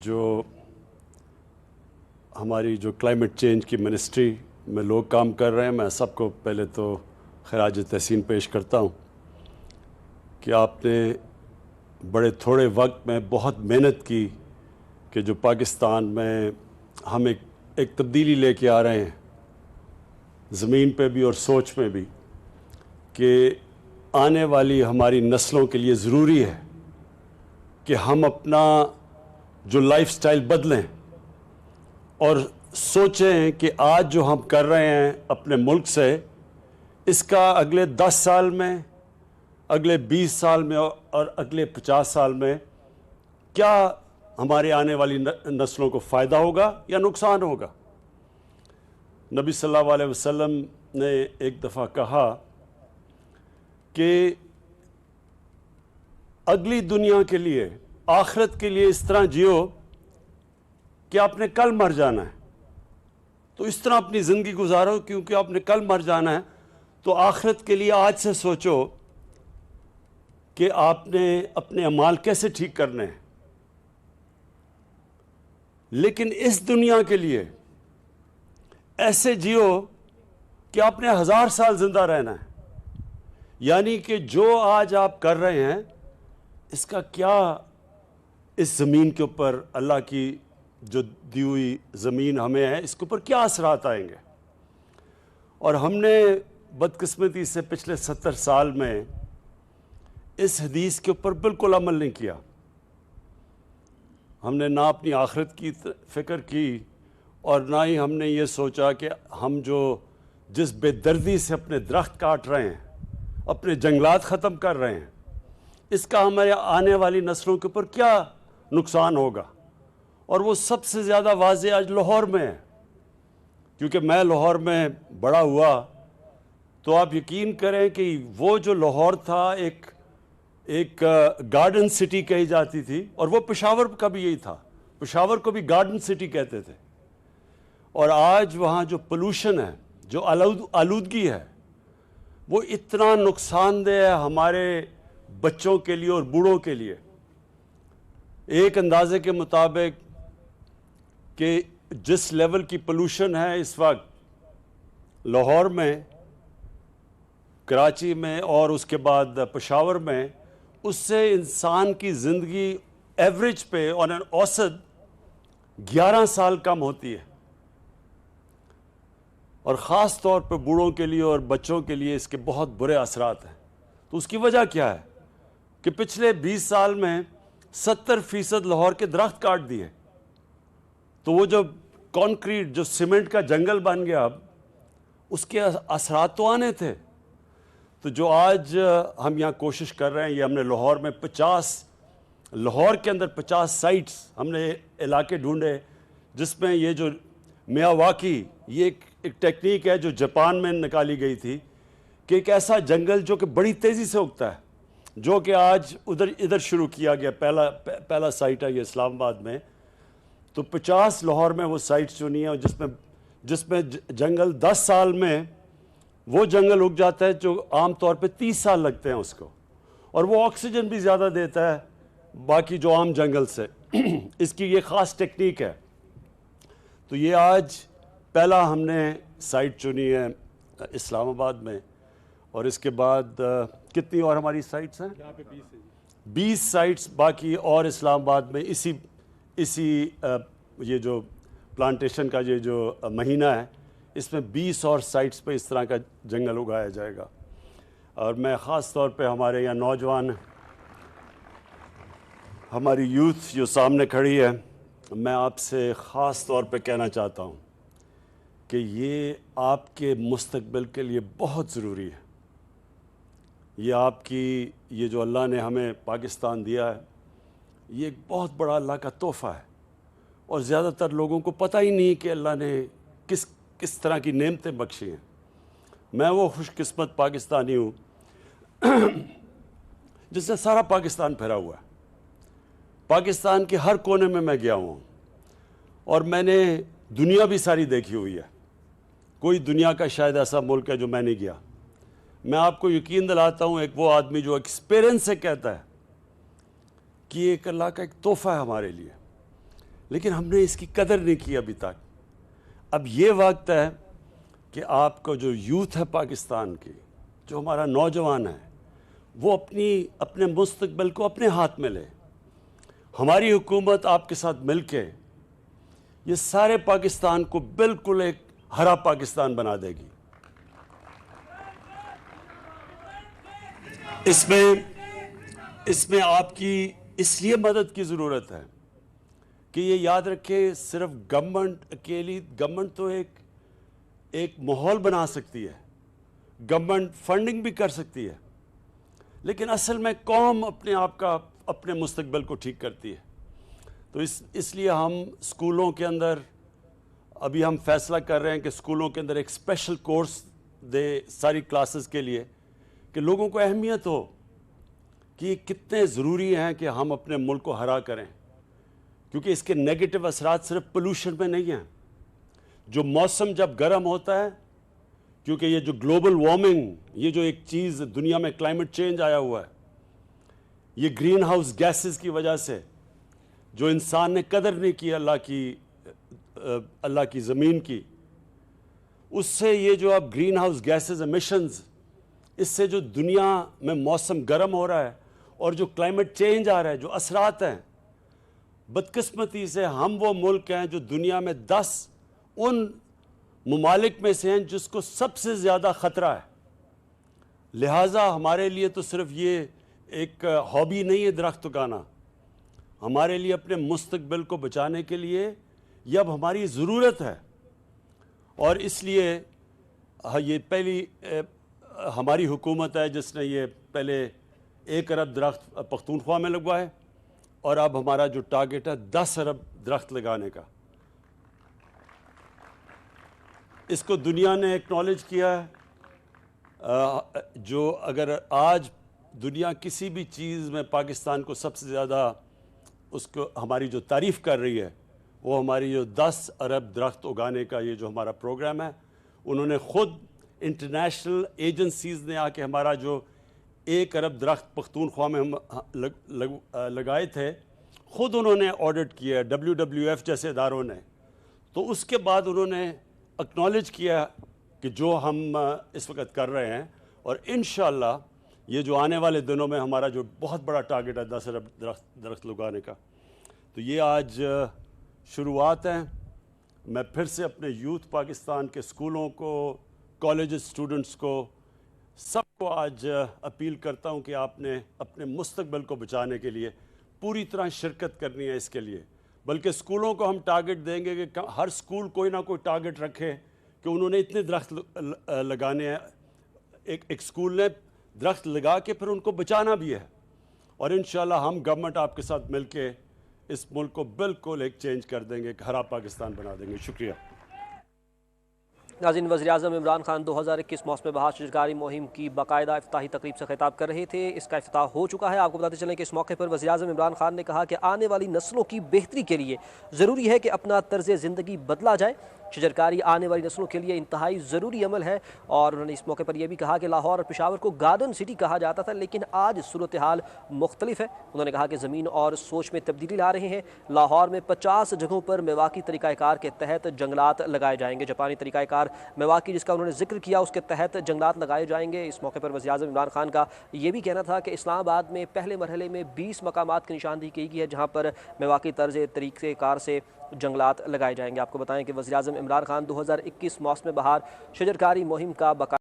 جو ہماری جو کلائمیٹ چینج کی منسٹری میں لوگ کام کر رہے ہیں، میں سب کو پہلے تو خراج تحسین پیش کرتا ہوں کہ آپ نے بڑے تھوڑے وقت میں بہت محنت کی کہ جو پاکستان میں ہم ایک تبدیلی لے کے آ رہے ہیں زمین پہ بھی اور سوچ میں بھی، کہ آنے والی ہماری نسلوں کے لیے ضروری ہے کہ ہم اپنا جو لائف سٹائل بدلیں اور سوچیں کہ آج جو ہم کر رہے ہیں اپنے ملک سے، اس کا اگلے 10 سال میں، اگلے 20 سال میں اور اگلے 50 سال میں کیا ہمارے آنے والی نسلوں کو فائدہ ہوگا یا نقصان ہوگا۔ نبی صلی اللہ علیہ وسلم نے ایک دفعہ کہا کہ اگلی دنیا کے لیے، آخرت کے لیے اس طرح جیو کہ آپ نے کل مر جانا ہے، تو اس طرح اپنی زندگی گزارو کیونکہ آپ نے کل مر جانا ہے، تو آخرت کے لیے آج سے سوچو کہ آپ نے اپنے اعمال کیسے ٹھیک کرنے ہیں۔ لیکن اس دنیا کے لیے ایسے جیو کہ آپ نے 1000 سال زندہ رہنا ہے، یعنی کہ جو آج آپ کر رہے ہیں اس کا کیا اس زمین کے اوپر، اللہ کی جو دی ہوئی زمین ہمیں ہے، اس کے اوپر کیا اثرات آئیں گے۔ اور ہم نے بدقسمتی سے پچھلے 70 سال میں اس حدیث کے اوپر بالکل عمل نہیں کیا۔ ہم نے نہ اپنی آخرت کی فکر کی اور نہ ہی ہم نے یہ سوچا کہ ہم جس بے دردی سے اپنے درخت کاٹ رہے ہیں، اپنے جنگلات ختم کر رہے ہیں، اس کا ہمارے آنے والی نسلوں کے اوپر کیا نقصان ہوگا۔ اور وہ سب سے زیادہ واضح آج لاہور میں ہے، کیونکہ میں لاہور میں بڑا ہوا، تو آپ یقین کریں کہ وہ جو لاہور تھا ایک گارڈن سٹی کہی جاتی تھی، اور وہ پشاور کا بھی یہی تھا، پشاور کو بھی گارڈن سٹی کہتے تھے۔ اور آج وہاں جو پولوشن ہے، جو آلودگی ہے، وہ اتنا نقصان دہ ہے ہمارے بچوں کے لیے اور بوڑھوں کے لیے۔ ایک اندازے کے مطابق کہ جس لیول کی پولوشن ہے اس وقت لاہور میں، کراچی میں اور اس کے بعد پشاور میں، اس سے انسان کی زندگی ایوریج پہ آن این اوسط 11 سال کم ہوتی ہے، اور خاص طور پہ بوڑھوں کے لیے اور بچوں کے لیے اس کے بہت برے اثرات ہیں۔ تو اس کی وجہ کیا ہے کہ پچھلے 20 سال میں 70% لاہور کے درخت کاٹ دیے، تو وہ جو کانکریٹ، جو سیمنٹ کا جنگل بن گیا، اب اس کے اثرات تو آنے تھے۔ تو جو آج ہم یہاں کوشش کر رہے ہیں، یہ ہم نے لاہور میں لاہور کے اندر 50 سائٹس ہم نے علاقے ڈھونڈے، جس میں یہ جو میاواکی، یہ ایک ٹیکنیک ہے جو جاپان میں نکالی گئی تھی، کہ ایک ایسا جنگل جو کہ بڑی تیزی سے اگتا ہے، جو کہ آج ادھر شروع کیا گیا، پہلا سائٹ ہے یہ اسلام آباد میں۔ تو 50 لاہور میں وہ سائٹس چنی ہیں، اور جس میں جنگل 10 سال میں وہ جنگل اگ جاتا ہے جو عام طور پہ 30 سال لگتے ہیں اس کو، اور وہ آکسیجن بھی زیادہ دیتا ہے باقی جو عام جنگل سے۔ اس کی یہ خاص ٹیکنیک ہے۔ تو یہ آج پہلا ہم نے سائٹ چنی ہے اسلام آباد میں، اور اس کے بعد کتنی اور ہماری سائٹس ہیں؟ 20 سائٹس باقی اور اسلام آباد میں اسی یہ جو پلانٹیشن کا یہ جو مہینہ ہے، اس میں 20 اور سائٹس پہ اس طرح کا جنگل اگایا جائے گا۔ اور میں خاص طور پہ ہمارے یہاں نوجوان، ہماری یوتھ جو سامنے کھڑی ہے، میں آپ سے خاص طور پہ کہنا چاہتا ہوں کہ یہ آپ کے مستقبل کے لیے بہت ضروری ہے۔ یہ آپ کی، یہ جو اللہ نے ہمیں پاکستان دیا ہے، یہ ایک بہت بڑا اللہ کا تحفہ ہے، اور زیادہ تر لوگوں کو پتہ ہی نہیں کہ اللہ نے کس طرح کی نعمتیں بخشی ہیں۔ میں وہ خوش قسمت پاکستانی ہوں جس سے سارا پاکستان پھیرا ہوا ہے۔ پاکستان کے ہر کونے میں گیا ہوں، اور میں نے دنیا بھی ساری دیکھی ہوئی ہے۔ کوئی دنیا کا شاید ایسا ملک ہے جو میں نہیں گیا۔ میں آپ کو یقین دلاتا ہوں، ایک وہ آدمی جو ایکسپیرینس سے کہتا ہے کہ یہ ایک اللہ کا ایک تحفہ ہے ہمارے لیے، لیکن ہم نے اس کی قدر نہیں کی ابھی تک. اب یہ وقت ہے کہ آپ کو جو یوتھ ہے پاکستان کی، جو ہمارا نوجوان ہے، وہ اپنے مستقبل کو اپنے ہاتھ میں لے. ہماری حکومت آپ کے ساتھ مل کے یہ سارے پاکستان کو بالکل ایک ہرا پاکستان بنا دے گی. اس میں آپ کی اس لیے مدد کی ضرورت ہے کہ یہ یاد رکھیں، صرف گورنمنٹ تو ایک ماحول بنا سکتی ہے، گورنمنٹ فنڈنگ بھی کر سکتی ہے، لیکن اصل میں قوم اپنے مستقبل کو ٹھیک کرتی ہے. تو اس لیے ہم اسکولوں کے اندر ابھی ہم فیصلہ کر رہے ہیں کہ اسکولوں کے اندر ایک اسپیشل کورس دے ساری کلاسز کے لیے، کہ لوگوں کو اہمیت ہو کہ یہ کتنے ضروری ہیں کہ ہم اپنے ملک کو ہرا کریں، کیونکہ اس کے نیگیٹو اثرات صرف پولوشن میں نہیں ہیں. جو موسم جب گرم ہوتا ہے، کیونکہ یہ جو گلوبل وارمنگ، یہ جو ایک چیز دنیا میں کلائمیٹ چینج آیا ہوا ہے، یہ گرین ہاؤس گیسز کی وجہ سے جو انسان نے قدر نہیں کی اللہ کی زمین کی، اس سے یہ جو اب گرین ہاؤس گیسز ایمیشنز، اس سے جو دنیا میں موسم گرم ہو رہا ہے اور جو کلائمیٹ چینج آ رہا ہے، جو اثرات ہیں، بدقسمتی سے ہم وہ ملک ہیں جو دنیا میں 10 ان ممالک میں سے ہیں جس کو سب سے زیادہ خطرہ ہے. لہٰذا ہمارے لیے تو صرف یہ ایک ہابی نہیں ہے درخت اگانا، ہمارے لیے اپنے مستقبل کو بچانے کے لیے یہ اب ہماری ضرورت ہے. اور اس لیے یہ پہلی ہماری حکومت ہے جس نے یہ پہلے 1 ارب درخت پختونخوا میں لگوائے، اور اب ہمارا جو ٹارگٹ ہے 10 ارب درخت لگانے کا. اس کو دنیا نے ایکنالج کیا ہے. جو اگر آج دنیا کسی بھی چیز میں پاکستان کو سب سے زیادہ اس کو ہماری جو تعریف کر رہی ہے، وہ ہماری جو 10 ارب درخت اگانے کا یہ جو ہمارا پروگرام ہے. انہوں نے خود انٹرنیشنل ایجنسیز نے آ کے ہمارا جو 1 ارب درخت پختونخوا میں ہم لگائے تھے، خود انہوں نے آڈٹ کیا، WWF جیسے اداروں نے. تو اس کے بعد انہوں نے اکنالج کیا کہ جو ہم اس وقت کر رہے ہیں، اور انشاءاللہ یہ جو آنے والے دنوں میں ہمارا جو بہت بڑا ٹارگٹ ہے 10 ارب درخت لگانے کا، تو یہ آج شروعات ہیں. میں پھر سے اپنے یوتھ پاکستان کے اسکولوں کو، کالجز اسٹوڈنٹس کو، سب کو آج اپیل کرتا ہوں کہ آپ نے اپنے مستقبل کو بچانے کے لیے پوری طرح شرکت کرنی ہے. اس کے لیے بلکہ اسکولوں کو ہم ٹارگٹ دیں گے کہ ہر اسکول کوئی نہ کوئی ٹارگٹ رکھے کہ انہوں نے اتنے درخت لگانے ہیں. ایک اسکول نے درخت لگا کے پھر ان کو بچانا بھی ہے. اور انشاءاللہ ہم گورنمنٹ آپ کے ساتھ مل کے اس ملک کو بالکل ایک چینج کر دیں گے، ایک ہرا پاکستان بنا دیں گے. شکریہ. ناظرین، وزیراعظم عمران خان 2021 موسم بہار شجرکاری مہم کی باقاعدہ افتتاحی تقریب سے خطاب کر رہے تھے. اس کا افتتاح ہو چکا ہے. آپ کو بتاتے چلیں کہ اس موقع پر وزیراعظم عمران خان نے کہا کہ آنے والی نسلوں کی بہتری کے لیے ضروری ہے کہ اپنا طرز زندگی بدلا جائے. شجرکاری آنے والی نسلوں کے لیے انتہائی ضروری عمل ہے. اور انہوں نے اس موقع پر یہ بھی کہا کہ لاہور اور پشاور کو گارڈن سٹی کہا جاتا تھا، لیکن آج صورتحال مختلف ہے. انہوں نے کہا کہ زمین اور سوچ میں تبدیلی لا رہے ہیں. لاہور میں 50 جگہوں پر میواکی طریقہ کار کے تحت جنگلات لگائے جائیں گے. جاپانی طریقہ کار میواکی جس کا انہوں نے ذکر کیا، اس کے تحت جنگلات لگائے جائیں گے. اس موقع پر وزیراعظم عمران خان کا یہ بھی کہنا تھا کہ اسلام آباد میں پہلے مرحلے میں 20 مقامات کی نشاندہی کی گئی ہے جہاں پر میواکی طرز طریقہ کار سے جنگلات لگائے جائیں گے. آپ کو بتائیں کہ وزیراعظم عمران خان 2021 موسم بہار شجرکاری مہم کا